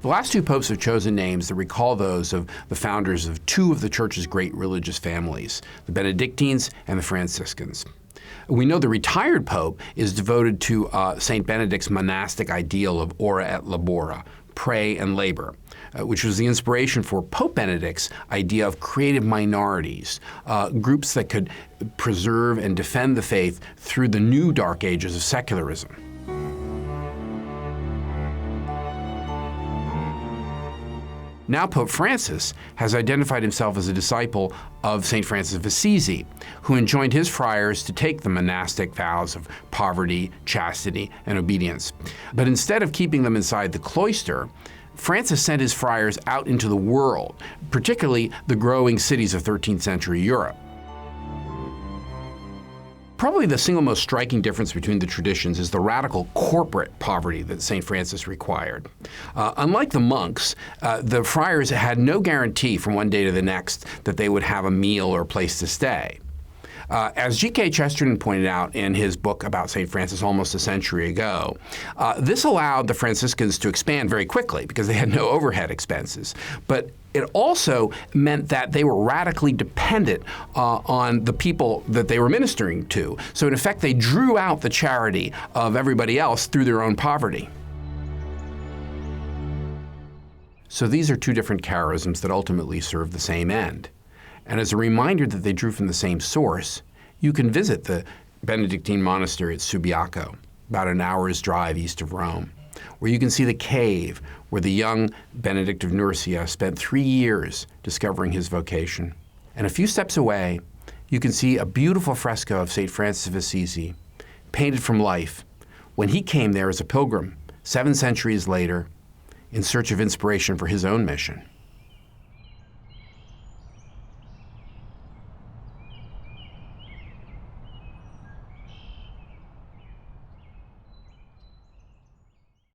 The last two popes have chosen names that recall those of the founders of two of the Church's great religious families, the Benedictines and the Franciscans. We know the retired pope is devoted to St. Benedict's monastic ideal of ora et labora, pray and labor, which was the inspiration for Pope Benedict's idea of creative minorities, groups that could preserve and defend the faith through the new dark ages of secularism. Now Pope Francis has identified himself as a disciple of St. Francis of Assisi, who enjoined his friars to take the monastic vows of poverty, chastity, and obedience. But instead of keeping them inside the cloister, Francis sent his friars out into the world, particularly the growing cities of 13th century Europe. Probably the single most striking difference between the traditions is the radical corporate poverty that St. Francis required. Unlike the monks, the friars had no guarantee from one day to the next that they would have a meal or a place to stay. As G.K. Chesterton pointed out in his book about St. Francis almost a century ago, this allowed the Franciscans to expand very quickly because they had no overhead expenses. But it also meant that they were radically dependent on the people that they were ministering to. So in effect, they drew out the charity of everybody else through their own poverty. So these are two different charisms that ultimately serve the same end. And as a reminder that they drew from the same source, you can visit the Benedictine Monastery at Subiaco, about an hour's drive east of Rome, where you can see the cave where the young Benedict of Nursia spent 3 years discovering his vocation. And a few steps away, you can see a beautiful fresco of St. Francis of Assisi, painted from life, when he came there as a pilgrim 7 centuries later in search of inspiration for his own mission.